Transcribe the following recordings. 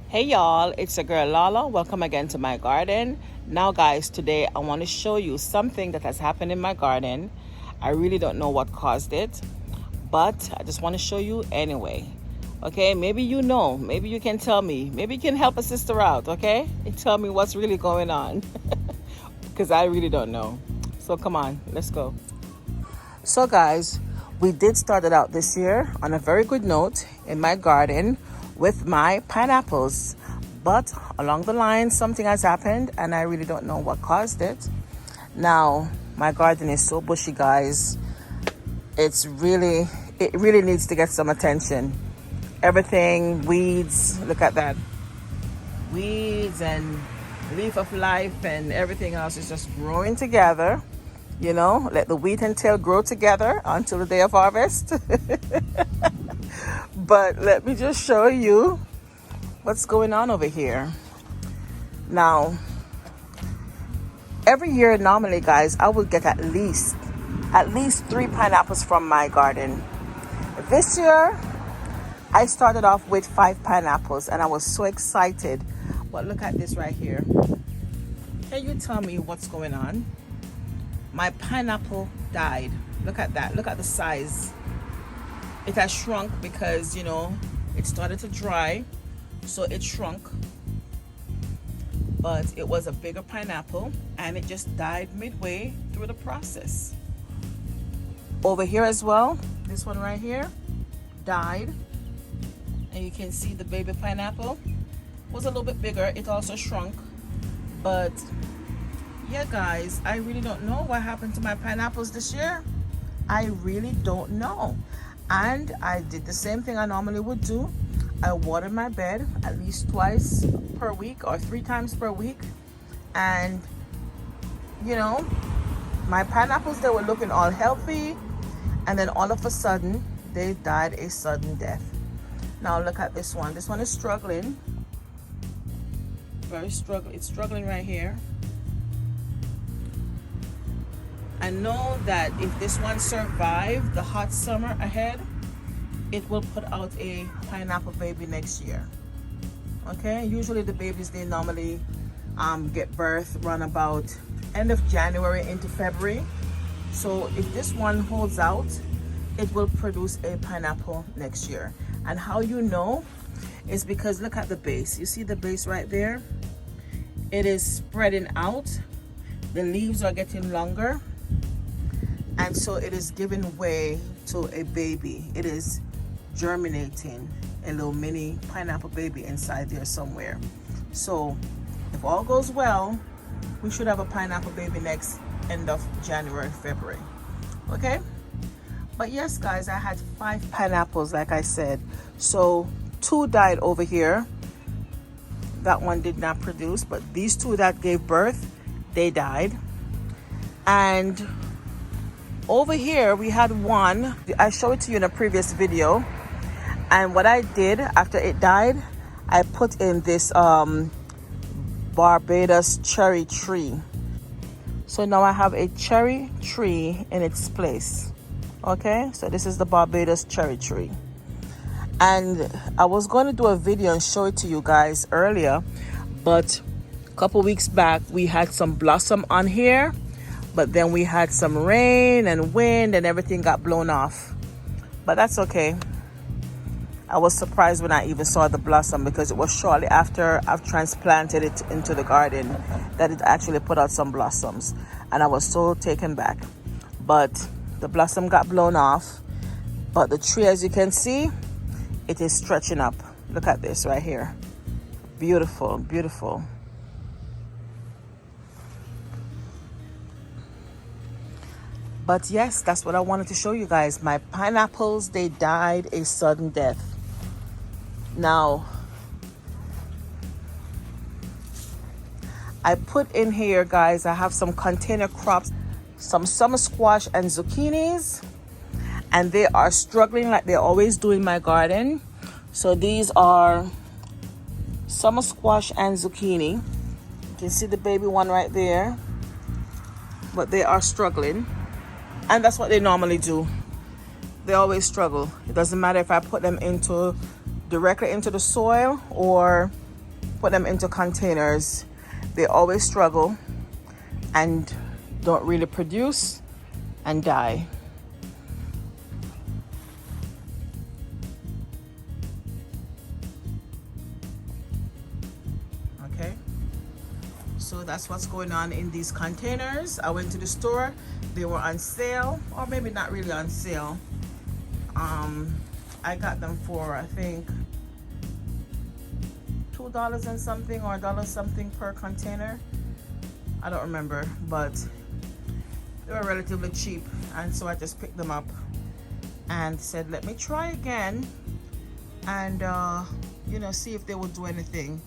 Hey y'all, it's your girl Lala. Welcome again to my garden. Now guys, today I want to show you something that has happened in my garden. I really don't know what caused it, but I just want to show you anyway. Okay, maybe you know, maybe you can tell me, maybe you can help a sister out, okay? And tell me what's really going on because I really don't know. So come on, let's go. So guys, we did start it out this year on a very good note in my garden with my pineapples. But along the line, something has happened and I really don't know what caused it. Now, my garden is so bushy, guys. It really needs to get some attention. Everything, weeds, look at that. Weeds and leaf of life and everything else is just growing together. You know, let the wheat and tail grow together until the day of harvest. But let me just show you what's going on over here. Now, every year normally, guys, I will get at least 3 pineapples from my garden. This year, I started off with 5 pineapples and I was so excited. But look at this right here. Can you tell me what's going on? My pineapple died. Look at that. Look at the size. It has shrunk because, you know, it started to dry. So it shrunk. But it was a bigger pineapple and it just died midway through the process. Over here as well, this one right here died. And you can see the baby pineapple was a little bit bigger. It also shrunk. But yeah, guys, I really don't know what happened to my pineapples this year. I really don't know. And I did the same thing I normally would do. I watered my bed at least twice per week or 3 times per week. And, you know, my pineapples, they were looking all healthy. And then all of a sudden, they died a sudden death. Now look at this one. This one is struggling. It's struggling right here. I know that if this one survived the hot summer ahead, it will put out a pineapple baby next year. Okay, usually the babies, they normally get birth run about end of January into February. So if this one holds out, it will produce a pineapple next year. And how you know is because look at the base. You see the base right there? It is spreading out. The leaves are getting longer. And so it is giving way to a baby. It is germinating a little mini pineapple baby inside there somewhere. So if all goes well, we should have a pineapple baby next end of January, February. Okay? But yes, guys, I had 5 pineapples, like I said. So 2 died over here. That one did not produce, but these 2 that gave birth, they died. And over here we had one. I showed it to you in a previous video. And what I did after it died, I put in this Barbados cherry tree. So now I have a cherry tree in its place. Okay, so this is the Barbados cherry tree. And I was going to do a video and show it to you guys earlier, but a couple weeks back we had some blossom on here, but then we had some rain and wind and everything got blown off. But that's okay. I was surprised when I even saw the blossom because it was shortly after I've transplanted it into the garden that it actually put out some blossoms. And I was so taken back. But the blossom got blown off. But the tree, as you can see, it is stretching up. Look at this right here. Beautiful, beautiful. But yes, that's what I wanted to show you guys. My pineapples, they died a sudden death. Now, I put in here, guys, I have some container crops, some summer squash and zucchinis, and they are struggling like they always do in my garden. So these are summer squash and zucchini. You can see the baby one right there, but they are struggling. And that's what they normally do. They always struggle. It doesn't matter if I put them directly into the soil or put them into containers, they always struggle and don't really produce and die. Okay, so that's what's going on in these containers. I went to the store, they were on sale, or maybe not really on sale. I got them for, I think, $2 and something, or $1 something per container. I don't remember, but they were relatively cheap, and so I just picked them up and said, let me try again and you know, see if they will do anything.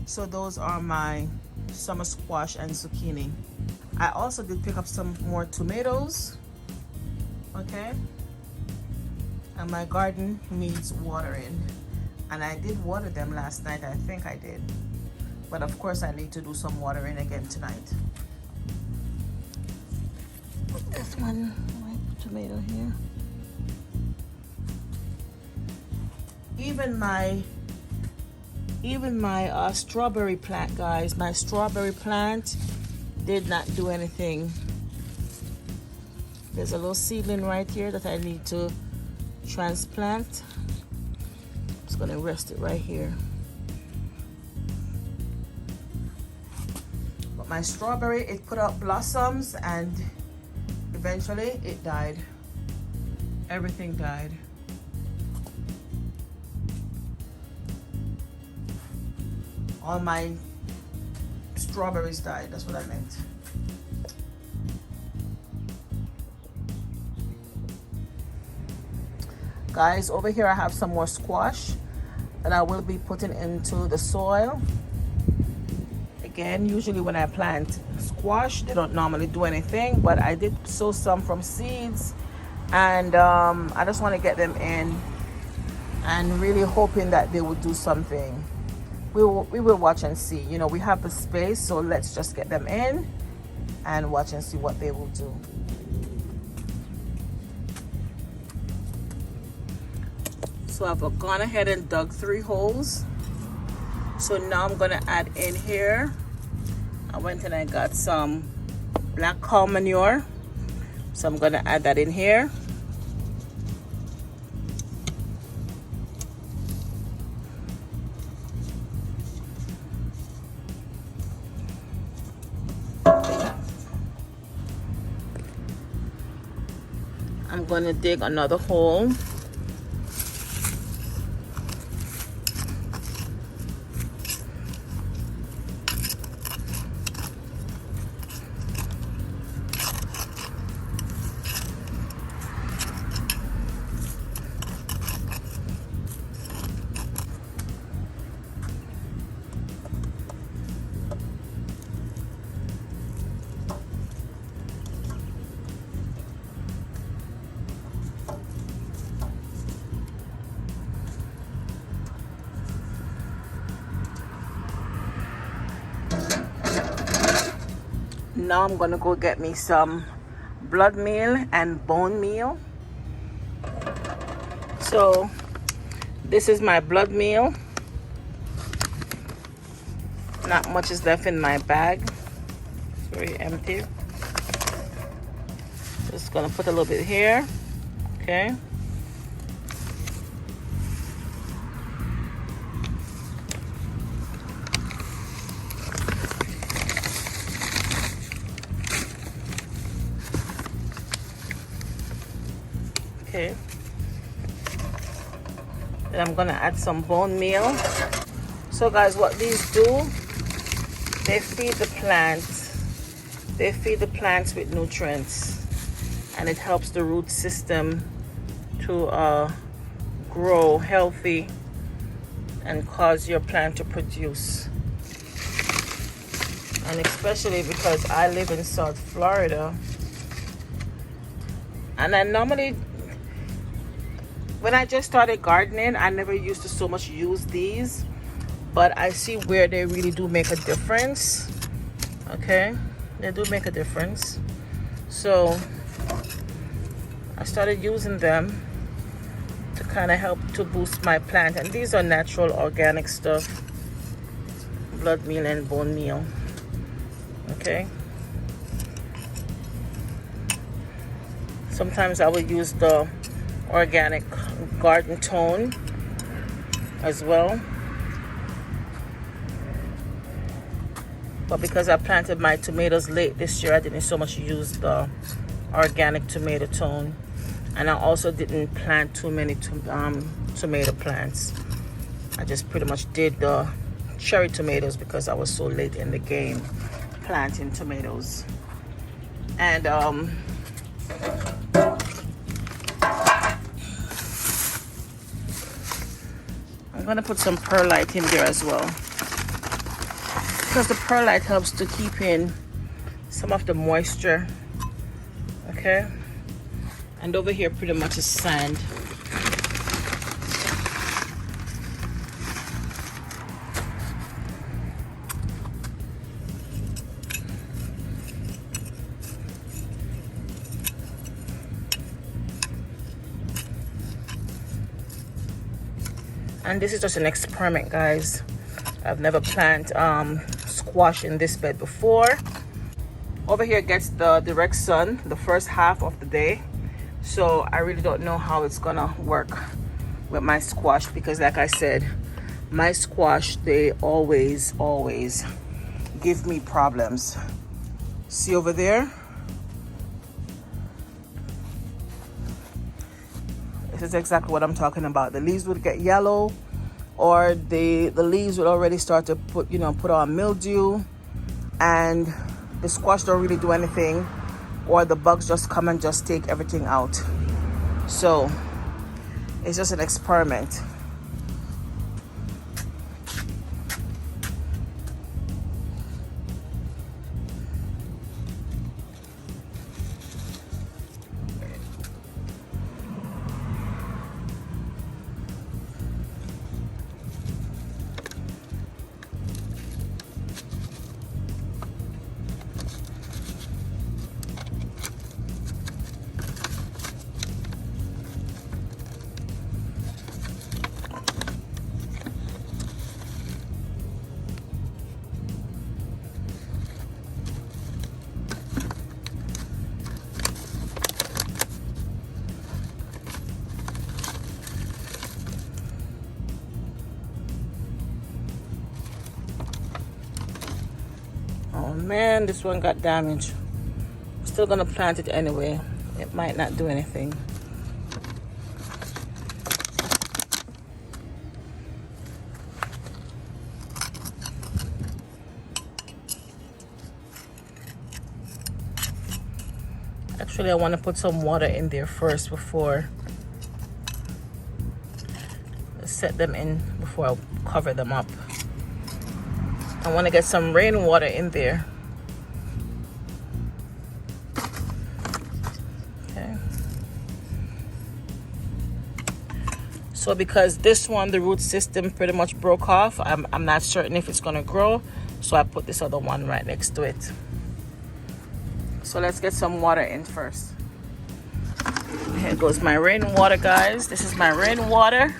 So those are my summer squash and zucchini. I also did pick up some more tomatoes. Okay, and my garden needs watering, and I did water them last night. I think I did, but of course I need to do some watering again tonight. This one, my tomato here. Even my strawberry plant, guys, my strawberry plant did not do anything. There's a little seedling right here that I need to transplant. I'm just gonna rest it right here. But my strawberry, it put out blossoms and eventually it died. Everything died. All my strawberries died, that's what I meant. Guys, over here I have some more squash that I will be putting into the soil. Again, usually when I plant squash, they don't normally do anything, but I did sow some from seeds, and I just want to get them in and really hoping that they will do something. We will watch and see. You know, we have the space, so let's just get them in and watch and see what they will do. So I've gone ahead and dug 3 holes. So now I'm gonna add in here. I went and I got some black cow manure. So I'm gonna add that in here. I'm gonna dig another hole. Now I'm gonna go get me some blood meal and bone meal. So this is my blood meal. Not much is left in my bag. It's very empty. Just gonna put a little bit here. Okay. Okay, then I'm gonna add some bone meal. So guys, what these do, they feed the plants. They feed the plants with nutrients, and it helps the root system to grow healthy and cause your plant to produce. And especially because I live in South Florida, and I normally, when I just started gardening, I never used to so much use these, but I see where they really do make a difference. Okay, they do make a difference. So I started using them to kind of help to boost my plant, and these are natural organic stuff. blood meal and bone meal. Okay. Sometimes I will use the organic garden tone as well. But because I planted my tomatoes late this year, I didn't so much use the organic tomato tone. And I also didn't plant too many tomato plants. I just pretty much did the cherry tomatoes because I was so late in the game planting tomatoes. And I'm gonna put some perlite in there as well, because the perlite helps to keep in some of the moisture. Okay. And over here pretty much is sand. And this is just an experiment, guys. I've never planted squash in this bed before. Over here gets the direct sun the first half of the day, so I really don't know how it's gonna work with my squash, because like I said, my squash, they always give me problems. See over there? This is exactly what I'm talking about. The leaves would get yellow, or the leaves would already start to put on mildew, and the squash don't really do anything, or the bugs just come and just take everything out. So it's just an experiment. Oh man, this one got damaged. Still gonna plant it anyway. It might not do anything. Actually, I want to put some water in there first before I set them in, before I cover them up. I want to get some rainwater in there. Okay. So because this one, the root system pretty much broke off, I'm not certain if it's going to grow. So I put this other one right next to it. So let's get some water in first. Here goes my rainwater, guys. This is my rainwater.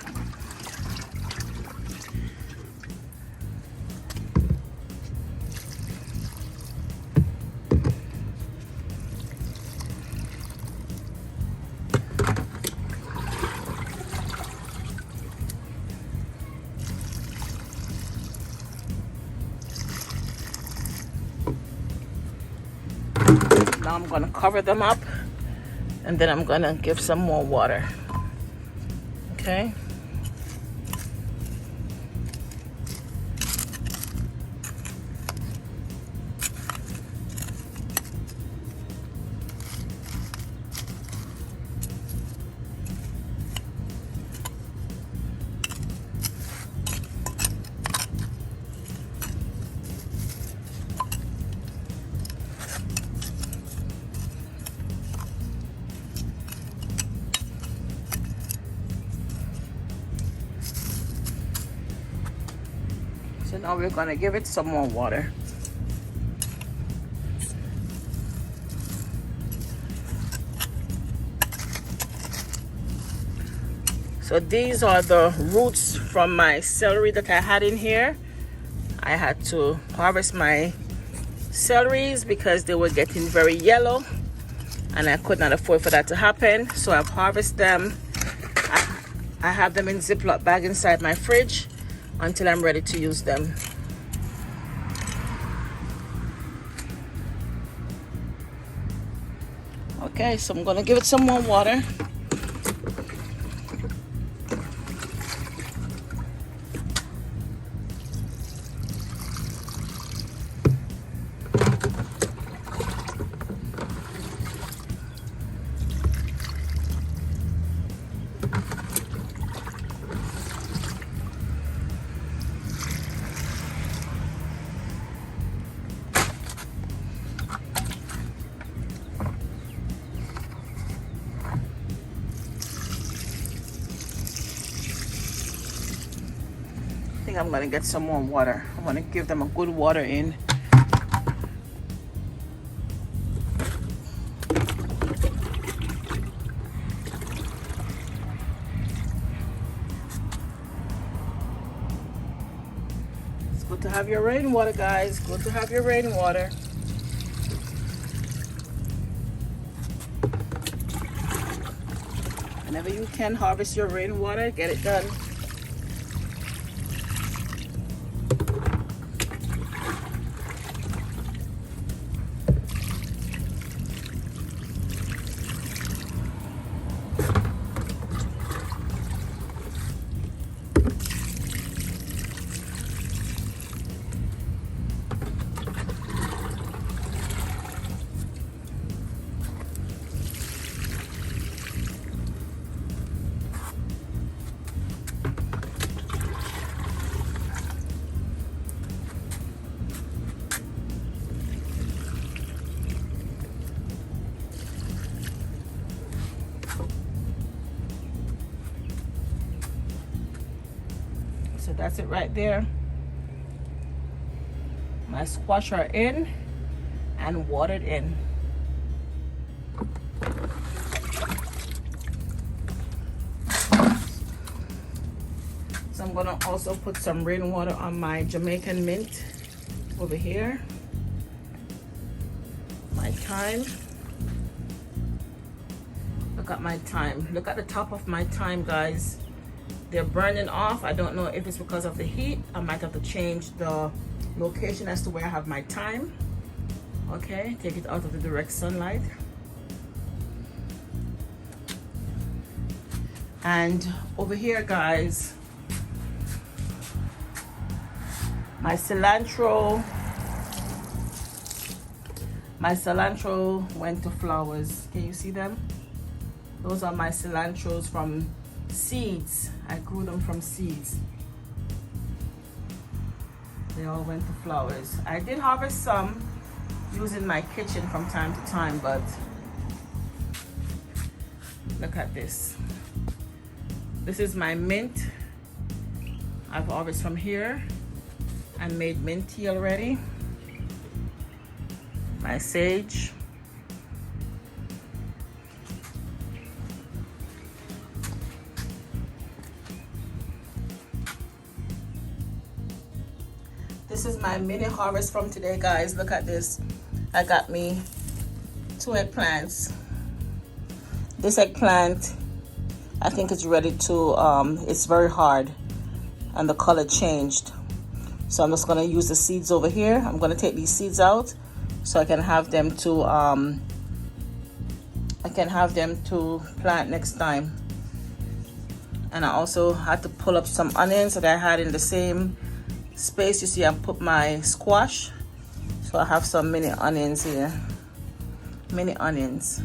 Now I'm gonna cover them up, and then I'm gonna give some more water. Okay. So now we're gonna give it some more water. So these are the roots from my celery that I had in here. I had to harvest my celeries because they were getting very yellow and I could not afford for that to happen. So I've harvested them. I have them in Ziploc bag inside my fridge until I'm ready to use them. Okay, so I'm gonna give it some more water. I think I'm gonna get some more water. I want to give them a good water in. It's good to have your rainwater, guys. Good to have your rainwater. Whenever you can harvest your rainwater, get it done. So that's it right there. My squash are in and watered in. So I'm gonna also put some rainwater on my Jamaican mint over here. My thyme. Look at my thyme. Look at the top of my thyme, guys. They're burning off. I don't know if it's because of the heat. I might have to change the location as to where I have my thyme. Okay, take it out of the direct sunlight. And over here, guys, my cilantro went to flowers. Can you see them? Those are my cilantros from seeds. I grew them from seeds. They all went to flowers. I did harvest some using my kitchen from time to time, but look at this. This is my mint. I've harvested from here and made mint tea already. My sage. This is my mini harvest from today, guys. Look at this. I got me 2 eggplants. This eggplant, I think it's ready to, it's very hard and the color changed. So I'm just gonna use the seeds over here. I'm gonna take these seeds out so I can have them to, plant next time. And I also had to pull up some onions that I had in the same space. You see, I put my squash, so I have some mini onions here. Mini onions.